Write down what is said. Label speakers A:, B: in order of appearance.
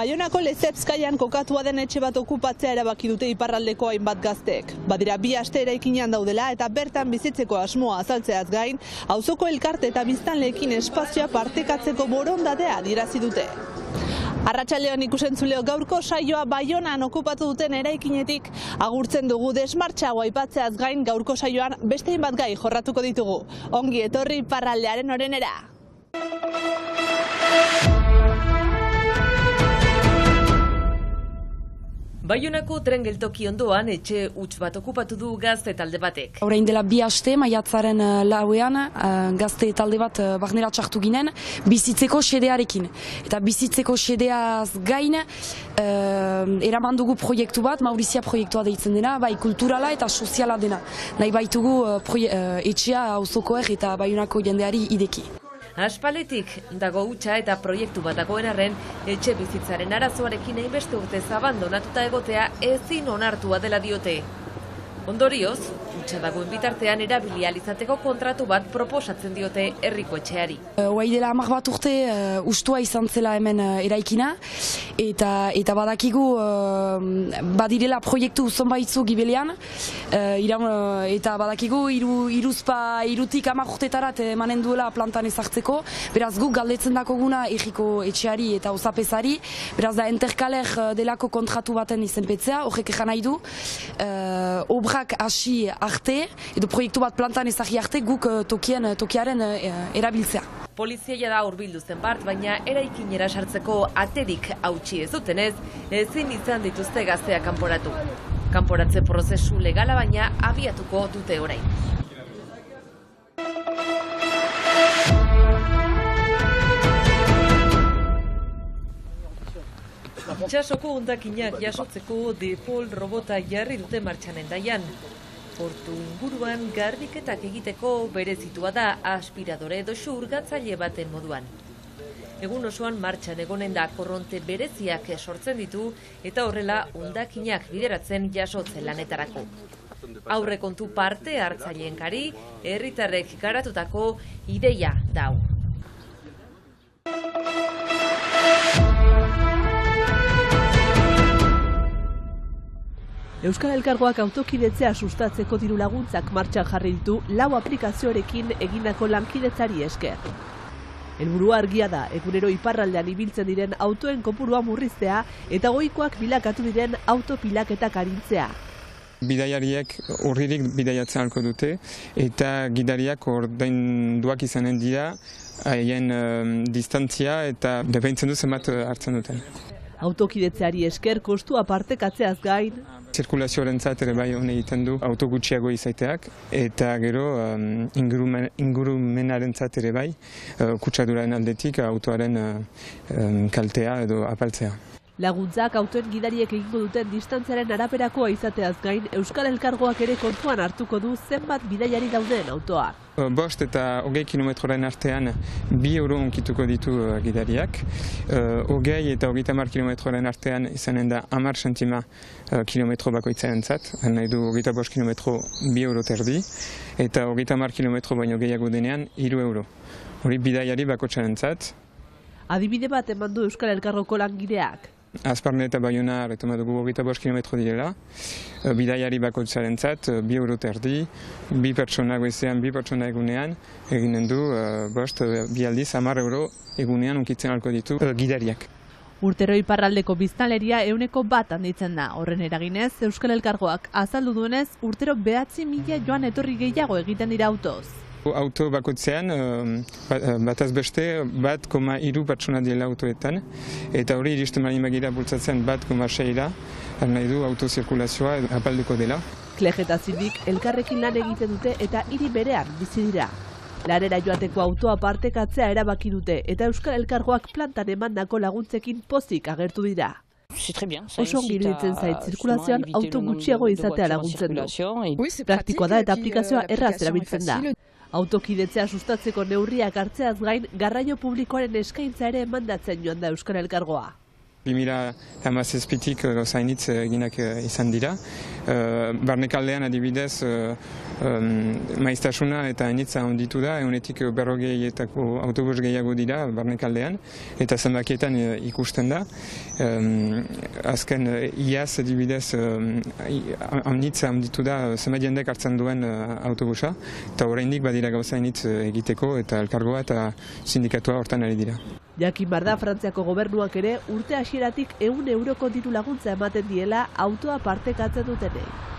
A: Baionako Lezepskaian kokatua den etxe bat okupatzea erabaki dute iparraldeko hainbat gazteek. Badira 2 aste eraikinean daudela eta bertan bizitzeko asmoa azaltzeaz gain, auzoko elkarte eta biztanleekin espazioa partekatzeko borondatea adierazi dute. Arratsaldeon ikusentzuleo, gaurko saioa Baionan okupatu duten eraikinetik agurtzen dugu. Desmartxagoa aipatzeaz gain, gaurko saioan beste hainbat gai jorratuko ditugu. Ongi etorri iparraldearen orenera.
B: Baionako tren geltoki ondoan etxe huts bat okupatu du gazte talde batek.
C: Orain dela 2 aste, maiatzaren 4ean, gazte talde bat barnera txartu ginen, bizitzeko xedearekin. Eta bizitzeko xedeaz gain, eraman dugu proiektu bat, Maurizia proiektua deitzen dena, bai kulturala eta soziala dena. Nahi baitugu etxea auzokoek eta Baionako jendeari ideki.
B: Aspaletik dago hutsa eta proiektu bat dagoen arren, etxe bizitzaren arazoarekin hainbeste urtez abandonatuta egotea ezin onartua dela diote. Ondorioz, hutsa dagoen bitartean erabili ahal izateko kontratu bat proposatzen diote herriko etxeari.
C: Hoai dela 10 bat urte ustua izan zela hemen eraikina, eta badakigu badirela proiektu zonbaitzu gibelean, eta badakigu irutik 10 urtetarat emanen duela plantan ezartzeko, beraz guk galdetzen dakoguna herriko etxeari eta osapezari, beraz da enterkaler delako kontratu baten izenpetzea, horrek egan nahi du, obrak hasi arte, edo proiektu bat plantan ezagri arte guk tokiaren erabiltzea.
B: Polizia da hurbildu zen bart, baina eraikinera sartzeko aterik hautsi ez dutenez, ezin izan dituzte gazteak kanporatu. Kanporatze prozesu legala baina abiatuko dute orain. Itsasoko hondakinak jasotzeko Depol robota jarri dute martxan Hendaian. Portu inguruan garbiketak egiteko berezitua da aspiradore edo xurgatzaile baten moduan. Egun osoan martxan egonen da korronte bereziak sortzen ditu eta horrela hondakinak bideratzen jasotze lanetarako. Aurrekontu parte hartzaileen kari, herritarrek garatutako ideia da hau.
A: Euskal Elkargoak autokidetzea sustatzeko diru laguntzak martxan jarri ditu 4 aplikazioarekin egindako lankidetzari esker. Helburua argia da, egunero iparraldean ibiltzen diren autoen kopurua murriztea eta ohikoak bilakatu diren autopilaketak arintzea.
D: Bidaiariek urririk bidaiatzen ahalko dute eta gidariak ordainduak izanen dira haien distantzia eta depeintzen du zenbat hartzen duten.
A: Autokidetzeari esker kostua partekatzeaz gain,
D: zirkulazioarentzat ere bai hone egiten du auto gutxiago izaiteak eta gero ingurumenarentzat ere bai kutsaduraren aldetik autoaren kaltea edo apaltzea.
A: Laguntzak autoen gidariek egingo duten distantziaren araberakoa izateaz gain, Euskal Elkargoak ere kontuan hartuko du zenbat bidaiari dauden autoa.
D: 5 eta 20 kilometroren artean 2 euro onkituko ditu gidariak. 20 eta 30 kilometroren artean izanen da 10 centima kilometro bakoitzarentzat. Nahi du 25 kilometro 2 euro terdi eta 30 kilometro baino gehiago denean 3 euro. Hori bidaiari bakotxarentzat.
A: Adibide bat eman du Euskal Elkargoko langideak.
D: Azparne eta Baiona retoma dugu 25 kilometro direla, bidaiari bakotzarentzat 2 euro terdi, 2 pertsona goizean, 2 pertsona egunean, eginen du 2 aldiz 10 euro egunean unkitzen ahalko ditu gidariak.
A: Urtero iparraldeko biztanleria 100% handitzen da. Horren eraginez, Euskal Elkargoak azaldu duenez, urtero 9.000 joan etorri gehiago egiten dira autoz.
D: Auto bakotzean, bataz beste, 1,3 pertsona dira autoetan, eta hori iristen bali magira bultzatzen 1,6ra, nahi du autozirkulazioa apalduko dela.
A: Klej eta Zibik elkarrekin lan egiten dute eta hiri berean bizi dira. Lanera joateko autoa partekatzea erabaki dute eta Euskal Elkargoak plantan emandako laguntzekin pozik agertu dira. Oso ongi iruditzen zait, zirkulazioan auto gutxiago izatea laguntzen du. Praktikoa da eta aplikazioa erraz erabiltzen da. Autokidetzea sustatzeko neurriak hartzeaz gain, garraio publikoaren eskaintza ere emandatzen joan da Euskal Elkargoa.
D: 2017tik zainitz eginak izan dira. Barnekaldean adibidez maiztasuna eta hainitza onditu da, egunetik 40 autobus gehiago dira barnekaldean, eta zenbakietan ikusten da. Azken iaz adibidez hainitza onditu da zenbat jendek hartzen duen autobusa, eta oraindik badira gauza hainitz egiteko eta elkargoa eta sindikatua hortan ari dira.
A: Jakin behar da Frantziako gobernuak ere urte hasieratik 100 euroko diru laguntza ematen diela autoa partekatzen dutenei.